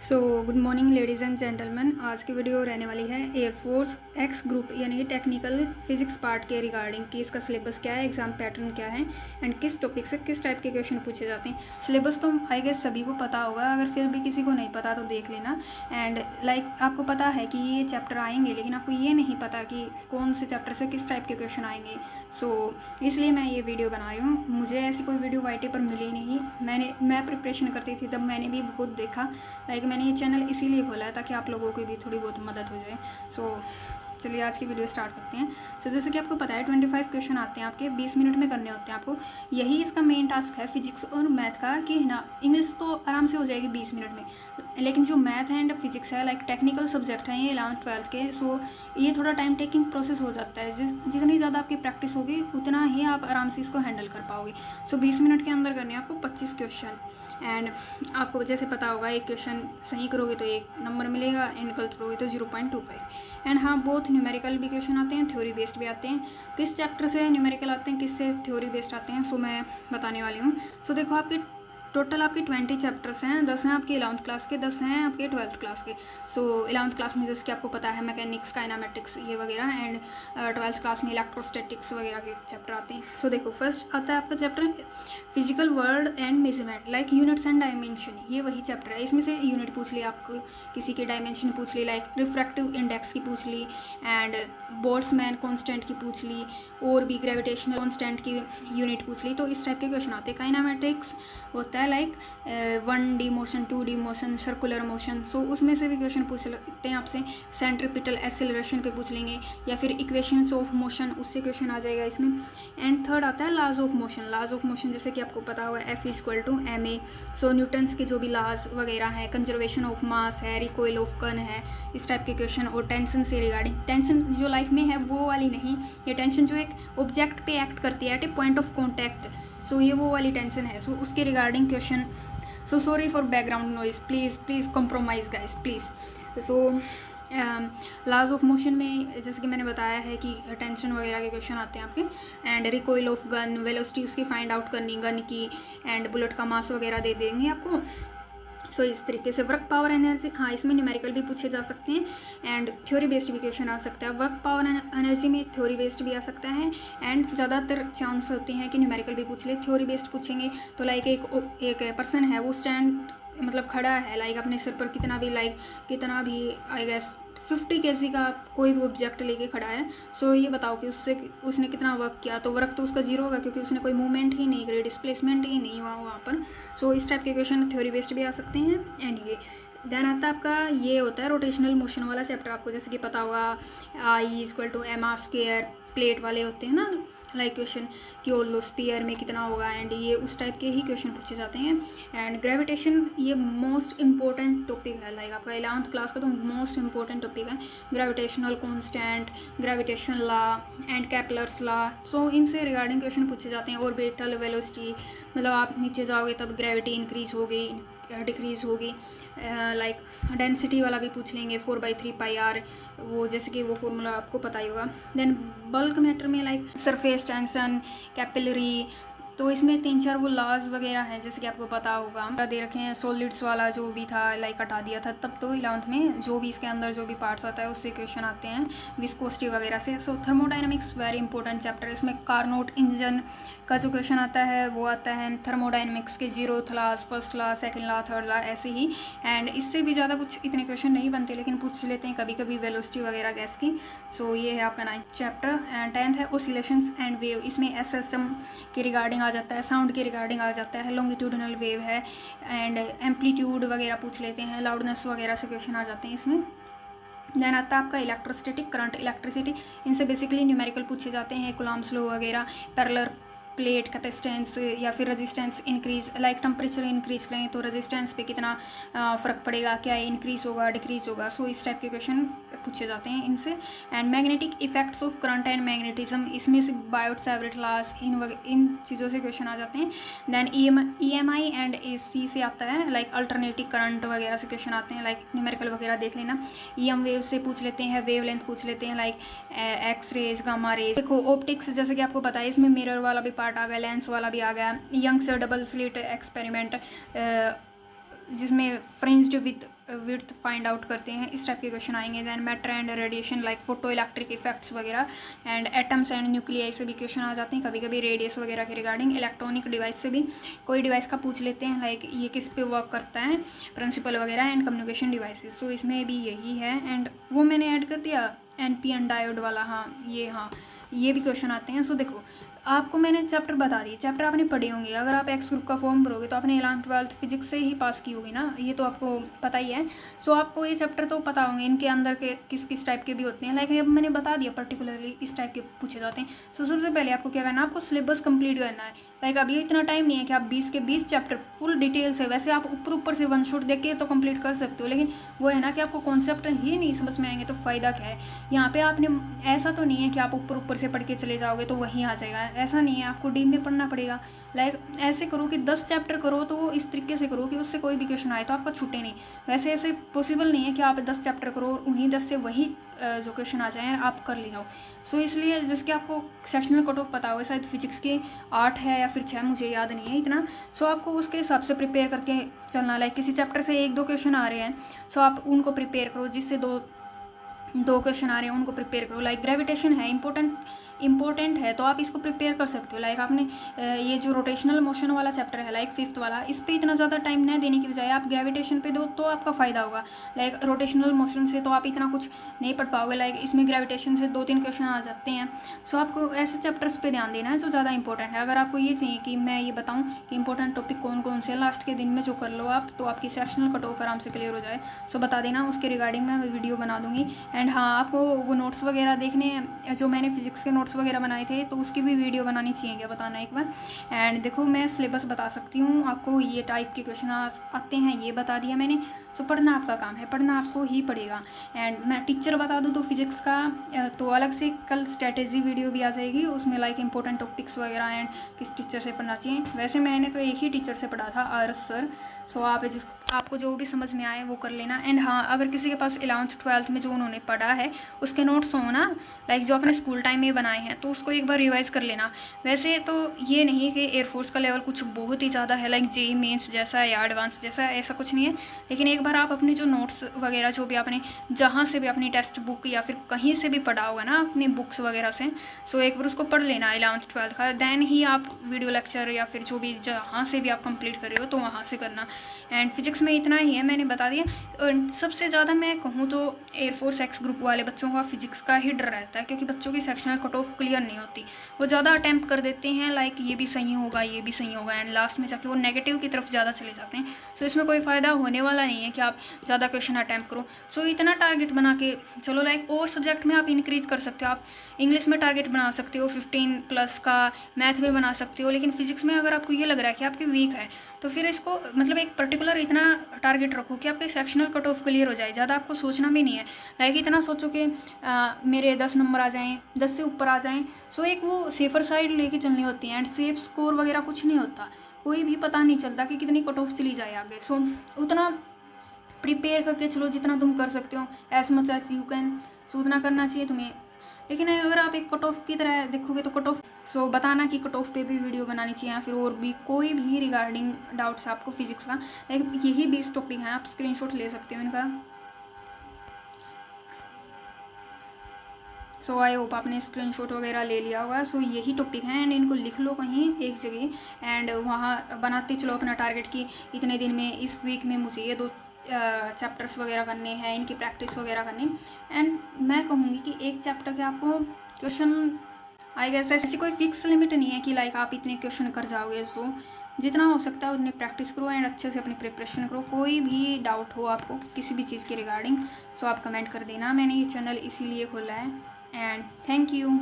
So good morning ladies and gentleman. आज की video रहने वाली है एयरफोर्स एक्स ग्रुप यानी कि टेक्निकल फिजिक्स पार्ट के रिगार्डिंग कि इसका सिलेबस क्या है, एग्जाम पैटर्न क्या है एंड किस टॉपिक से किस टाइप के क्वेश्चन पूछे जाते हैं। सिलेबस तो आई गेस सभी को पता होगा, अगर फिर भी किसी को नहीं पता तो देख लेना। एंड आपको पता है कि ये चैप्टर आएंगे, लेकिन आपको ये नहीं पता कि कौन से चैप्टर से किस टाइप के क्वेश्चन आएंगे। इसलिए मैं ये वीडियो बना रही हूँ। मुझे ऐसी कोई वीडियो वाईटी पर मिली नहीं। मैं प्रिपरेशन करती थी तब मैंने भी बहुत देखा। मैंने ये चैनल इसीलिए खोला है ताकि आप लोगों की भी थोड़ी बहुत मदद हो जाए। चलिए आज की वीडियो स्टार्ट करते हैं। जैसे कि आपको पता है 25 क्वेश्चन आते हैं, आपके 20 मिनट में करने होते हैं आपको। यही इसका मेन टास्क है फिजिक्स और मैथ का कि ना, इंग्लिश तो आराम से हो जाएगी 20 मिनट में, लेकिन जो मैथ एंड फिजिक्स है टेक्निकल सब्जेक्ट हैं ये 11th-12th के। ये थोड़ा टाइम टेकिंग प्रोसेस हो जाता है। जितनी ज़्यादा आपकी प्रैक्टिस होगी उतना ही आप आराम से इसको हैंडल कर पाओगे। 20 मिनट के अंदर करने हैं आपको 25 क्वेश्चन। एंड आपको जैसे पता होगा, एक क्वेश्चन सही करोगे तो 1 नंबर मिलेगा एंड गलत करोगे तो 0.25। एंड हाँ, बहुत न्यूमेरिकल भी क्वेश्चन आते हैं, थ्योरी बेस्ड भी आते हैं। किस चैप्टर से न्यूमेरिकल आते हैं, किस से थ्योरी बेस्ड आते हैं, मैं बताने वाली हूँ। देखो, आपके टोटल आपके 20 चैप्टर्स हैं। 10 हैं आपके 11th क्लास के, 10 हैं आपके 12th क्लास के। 11th क्लास में जैसे कि आपको पता है मैकेनिक्स, काइनामेटिक्स ये वगैरह, एंड 12th क्लास में इलेक्ट्रोस्टैटिक्स वगैरह के चैप्टर आते हैं। देखो, फर्स्ट आता है आपका chapter physical world and measurement units and dimension. ये वही चैप्टर है। इसमें से यूनिट पूछ ली आपको, किसी की डायमेंशन पूछ ली, रिफ्रैक्टिव इंडेक्स की पूछ ली, एंड बोल्ट्जमैन कांस्टेंट की पूछ ली, और भी ग्रेविटेशनल कांस्टेंट की यूनिट पूछ ली। तो इस टाइप के क्वेश्चन आते हैं। काइनामेटिक्स होता है 1D motion, 2D motion, circular motion. उसमें से भी क्वेश्चन पूछ सकते हैं आपसे। सेंट्रीपिटल एक्सेलरेशन पे पूछ लेंगे, या फिर इक्वेशंस ऑफ मोशन, उससे क्वेश्चन आ जाएगा इसमें। एंड थर्ड आता है लाज ऑफ मोशन। लाज ऑफ मोशन जैसे कि आपको पता होगा F=ma। न्यूटन्स के जो भी लाज वगैरह हैं, कंजर्वेशन ऑफ मास है, रिकॉइल ऑफ कण है, इस टाइप के क्वेश्चन। और टेंशन से रिगार्डिंग, टेंशन जो लाइफ में है वो वाली नहीं, ये टेंशन जो एक ऑब्जेक्ट पे एक्ट करती है at a point of contact, ये वो वाली टेंशन है। उसके regarding question. Sorry for background noise, please compromise guys please. Laws of motion में जैसे कि मैंने बताया है कि टेंशन वगैरह के क्वेश्चन आते हैं आपके। And recoil of gun, velocity उसकी फाइंड आउट करनी गन की, एंड बुलेट का मास वगैरह दे देंगे आपको। इस तरीके से वर्क पावर एनर्जी, हाँ इसमें न्यूमेरिकल भी पूछे जा सकते हैं, एंड थ्योरी बेस्ड भी क्वेश्चन आ सकता है। वर्क पावर एनर्जी में थ्योरी बेस्ड भी आ सकता है, एंड ज़्यादातर चांस होते हैं कि न्यूमेरिकल भी पूछ ले। थ्योरी बेस्ड पूछेंगे तो एक पर्सन है, वो स्टैंड खड़ा है, अपने सिर पर कितना भी आई गेस 50 kg का कोई भी ऑब्जेक्ट लेके खड़ा है। ये बताओ कि उसने कितना वर्क किया। तो वर्क तो उसका जीरो होगा, क्योंकि उसने कोई मूवमेंट ही नहीं करी, डिस्प्लेसमेंट ही नहीं हुआ वहाँ पर। इस टाइप के क्वेश्चन थ्योरी बेस्ड भी आ सकते हैं। एंड ये देन आता है आपका, ये होता है रोटेशनल मोशन वाला चैप्टर। आपको जैसे कि पता होगा I=mr², प्लेट वाले होते हैं ना क्वेश्चन कि ओलोस्फीयर में कितना होगा, एंड ये उस टाइप के ही क्वेश्चन पूछे जाते हैं। एंड ग्रेविटेशन, ये मोस्ट इंपॉर्टेंट टॉपिक है, आपका 11th क्लास का तो मोस्ट इंपॉर्टेंट टॉपिक है। Gravitational constant, gravitation law and Kepler's law. इनसे रिगार्डिंग क्वेश्चन पूछे जाते हैं। ऑर्बिटल वेलोसिटी, आप नीचे जाओगे तब ग्रेविटी इंक्रीज होगी, डिक्रीज होगी। डेंसिटी वाला भी पूछ लेंगे, 4/3πr, वो जैसे कि वो फॉर्मूला आपको पता ही होगा। देन बल्क मैटर में सरफेस टेंशन, कैपिलरी, तो इसमें 3-4 वो लॉज वगैरह हैं जैसे कि आपको पता होगा। दे रखे हैं सॉलिड्स वाला जो भी था, हटा दिया था तब। तो 11th में जो भी इसके अंदर जो भी पार्ट्स आता है उससे क्वेश्चन आते हैं, विस्कोसिटी वगैरह से। Thermodynamics very important chapter. इसमें कार्नोट इंजन का जो क्वेश्चन आता है वो आता है थर्मोडाइनमिक्स के 0th law, 1st law, 2nd law, 3rd law, ऐसे ही। एंड इससे भी ज़्यादा कुछ इतने क्वेश्चन नहीं बनते, लेकिन पूछ लेते हैं कभी कभी वेलोसिटी वगैरह गैस की। ये है आपका 9th चैप्टर। एंड 10th है ओसिलेशंस एंड वेव। इसमें SSM के रिगार्डिंग आ जाता है, साउंड के रिगार्डिंग आ जाता है, लॉन्गिट्यूडिनल वेव है, एंड एम्पलीट्यूड वगैरह पूछ लेते हैं, लाउडनेस वगैरह से क्वेश्चन आ जाते हैं इसमें। देन आता है आपका इलेक्ट्रोस्टैटिक करंट, इलेक्ट्रिसिटी। इनसे बेसिकली न्यूमेरिकल पूछे जाते हैं, कूलम्ब्स लॉ वगैरह, पैरेलल प्लेट कैपेसिटेंस, या फिर रेजिस्टेंस इंक्रीज, टेम्परेचर इंक्रीज करें तो रेजिस्टेंस पे कितना फ़र्क पड़ेगा, क्या इंक्रीज होगा डिक्रीज होगा। इस टाइप के क्वेश्चन पूछे जाते हैं इनसे। And magnetic effects of current and magnetism, इसमें से बायोट सेवरेट लॉस, इन चीज़ों से क्वेश्चन आ जाते हैं। देन EMI एंड AC से आता है, अल्टरनेटिव करंट वगैरह से क्वेश्चन आते हैं, न्यूमेरिकल वगैरह देख लेना। EM वेव से पूछ लेते हैं, वेव लेंथ पूछ लेते हैं, एक्स रेज, गामा रेज। देखो ऑप्टिक्स जैसे कि आपको पता है, इसमें मिरर वाला भी पार्ट आ गया, लेंस वाला भी आ गया। यंग से डबल स्लिट एक्सपेरिमेंट, जिसमें fringed with width find out करते हैं, इस टाइप के क्वेश्चन आएंगे। Then matter and radiation like photoelectric effects वगैरह, एंड एटम्स एंड न्यूक्लियाई से भी क्वेश्चन आ जाते हैं, कभी कभी रेडियस वगैरह के रिगार्डिंग। इलेक्ट्रॉनिक डिवाइस से भी कोई डिवाइस का पूछ लेते हैं, लाइक ये किस पे वर्क करता है, प्रिंसिपल वगैरह, एंड कम्युनिकेशन डिवाइसेस। सो इसमें भी यही है। एंड वो मैंने ऐड कर दिया NPN डायोड वाला, हाँ ये भी क्वेश्चन आते हैं। सो देखो, आपको मैंने चैप्टर बता दिए, चैप्टर आपने पढ़े होंगे। अगर आप एक्स ग्रुप का फॉर्म भरोगे तो आपने 11th 12th फिजिक्स से ही पास की होगी ना, ये तो आपको पता ही है। सो आपको ये चैप्टर तो पता होंगे, इनके अंदर के किस किस टाइप के भी होते हैं। लाइक अब मैंने बता दिया पर्टिकुलरली इस टाइप के पूछे जाते हैं। सो सबसे पहले आपको क्या करना है, आपको सिलेबस कंप्लीट करना है। लाइक अभी इतना टाइम नहीं है कि आप 20 के 20 चैप्टर फुल डिटेल से, वैसे आप ऊपर से वन शॉट देख के तो कंप्लीट कर सकते हो, लेकिन वो है ना कि आपको कॉन्सेप्ट ही नहीं समझ में आएंगे तो फ़ायदा क्या है। यहाँ पे आपने ऐसा तो नहीं है कि आप ऊपर से पढ़ के चले जाओगे तो वहीं आ जाएगा, ऐसा नहीं है, आपको डीप में पढ़ना पड़ेगा। लाइक ऐसे करो कि 10 चैप्टर करो तो वो इस तरीके से करो कि उससे कोई भी क्वेश्चन आए तो आपका छूटे नहीं। वैसे ऐसे पॉसिबल नहीं है कि आप 10 चैप्टर करो और उन्हीं 10 से वही जो क्वेश्चन आ जाए आप कर ले जाओ। सो इसलिए जिसके आपको सेक्शनल कट ऑफ पता होगा, शायद फिजिक्स के 8 है या फिर 6, मुझे याद नहीं है इतना। सो आपको उसके हिसाब से प्रिपेयर करके चलना। लाइक किसी चैप्टर से 1-2 क्वेश्चन आ रहे हैं, सो आप उनको प्रिपेयर करो। जिससे दो क्वेश्चन आ रहे हैं उनको प्रिपेयर करो। लाइक ग्रेविटेशन है इंपॉर्टेंट है तो आप इसको प्रिपेयर कर सकते हो। लाइक आपने ये जो रोटेशनल मोशन वाला चैप्टर है, लाइक 5th वाला, इस पे इतना ज़्यादा टाइम न देने की बजाय आप ग्रेविटेशन पे दो तो आपका फ़ायदा होगा। लाइक रोटेशनल मोशन से तो आप इतना कुछ नहीं पढ़ पाओगे, लाइक इसमें ग्रेविटेशन से 2-3 क्वेश्चन आ जाते हैं। सो आपको ऐसे चैप्टर्स पे ध्यान देना है जो ज़्यादा इंपॉर्टेंट है। अगर आपको ये चाहिए कि मैं ये बताऊँ कि इंपॉर्टेंट टॉपिक कौन कौन से लास्ट के दिन में जो कर लो आप, तो आपकी सेक्शनल कट ऑफ आराम से क्लियर हो जाए, सो बता देना, उसके रिगार्डिंग मैं वीडियो बना दूँगी। एंड हाँ, आपको वो नोट्स वगैरह देखने हैं जो मैंने फिजिक्स के नोट्स वगैरह बनाए थे, तो उसकी भी वीडियो बनानी चाहिए क्या, बताना एक बार। एंड देखो, मैं सिलेबस बता सकती हूँ आपको, ये टाइप के क्वेश्चन आते हैं, ये बता दिया मैंने। सो पढ़ना आपका काम है, पढ़ना आपको ही पड़ेगा। एंड मैं टीचर बता दूँ तो फिजिक्स का तो अलग से कल स्ट्रेटेजी वीडियो भी आ जाएगी, उसमें लाइक इंपॉर्टेंट टॉपिक्स वगैरह एंड किस टीचर से पढ़ना चाहिए। वैसे मैंने तो एक ही टीचर से पढ़ा था, RS सर। सो आपको जो भी समझ में आए वो कर लेना। एंड हाँ, अगर किसी के पास 11th 12th में जो उन्होंने पढ़ा है उसके नोट्स हो ना, लाइक जो अपने स्कूल टाइम में बनाए हैं, तो उसको एक बार रिवाइज कर लेना। वैसे तो ये नहीं कि एयरफोर्स का लेवल कुछ बहुत ही ज़्यादा है, लाइक JEE मेंस जैसा या एडवांस जैसा, ऐसा कुछ नहीं है। लेकिन एक बार आप अपने जो नोट्स वगैरह जो भी आपने जहाँ से भी अपनी टेक्स्ट बुक या फिर कहीं से भी पढ़ा होगा ना अपनी बुक्स वगैरह से, सो एक बार उसको पढ़ लेना 11th 12th का। दैन ही आप वीडियो लेक्चर या फिर जो भी जहाँ से भी आप कंप्लीट कर रहे हो तो वहाँ से करना। एंड फिजिक्स में इतना ही है, मैंने बता दिया। सबसे ज़्यादा मैं कहूँ तो एयरफोर्स एक्स ग्रुप वाले बच्चों का फिजिक्स का ही डर रहता है, क्योंकि बच्चों की सेक्शनल कट ऑफ क्लियर नहीं होती। वो ज़्यादा अटैम्प्ट कर देते हैं, लाइक ये भी सही होगा, ये भी सही होगा, एंड लास्ट में जाके वो नेगेटिव की तरफ ज़्यादा चले जाते हैं। सो इसमें कोई फ़ायदा होने वाला नहीं है कि आप ज़्यादा क्वेश्चन अटैम्प्ट करो। सो इतना टारगेट बना के चलो, लाइक और सब्जेक्ट में आप इंक्रीज कर सकते हो। आप इंग्लिश में टारगेट बना सकते हो 15+ का, मैथ में बना सकते हो। लेकिन फिजिक्स में अगर आपको ये लग रहा है कि आपकी वीक है, तो फिर इसको मतलब एक पर्टिकुलर इतना टारगेट रखो कि आपके सेक्शनल कट ऑफ क्लियर हो जाए। ज़्यादा आपको सोचना भी नहीं है, लाइक इतना सोचो कि मेरे 10 नंबर आ जाएं, 10 से ऊपर आ जाएं। सो एक वो सेफर साइड लेके चलनी होती है। एंड सेफ स्कोर वगैरह कुछ नहीं होता, कोई भी पता नहीं चलता कि कितनी कट ऑफ चली जाए आगे। सो उतना प्रिपेयर करके चलो जितना तुम कर सकते हो, as much as you can. So उतना करना चाहिए तुम्हें। लेकिन अगर आप एक कट ऑफ की तरह देखोगे तो कट ऑफ, सो बताना कि कट ऑफ पे भी वीडियो बनानी चाहिए, या फिर और भी कोई भी रिगार्डिंग डाउट्स आपको फिजिक्स का, लाइक यही 20 टॉपिक हैं, आप स्क्रीनशॉट ले सकते हो इनका। सो आई होप आपने स्क्रीनशॉट वगैरह ले लिया होगा। सो यही टॉपिक हैं, एंड इनको लिख लो कहीं एक जगह, एंड वहाँ बनाते चलो अपना टारगेट कि इतने दिन में, इस वीक में मुझे ये 2 चैप्टर्स वगैरह करने हैं, इनकी प्रैक्टिस वगैरह करनी। एंड मैं कहूँगी कि एक चैप्टर के आपको क्वेश्चन, आई गेस ऐसी कोई फिक्स लिमिट नहीं है कि लाइक आप इतने क्वेश्चन कर जाओगे। सो जितना हो सकता है उतनी प्रैक्टिस करो एंड अच्छे से अपनी प्रिपरेशन करो। कोई भी डाउट हो आपको किसी भी चीज़ के रिगार्डिंग, सो आप कमेंट कर देना। मैंने ये चैनल इसीलिए खोला है। And thank you.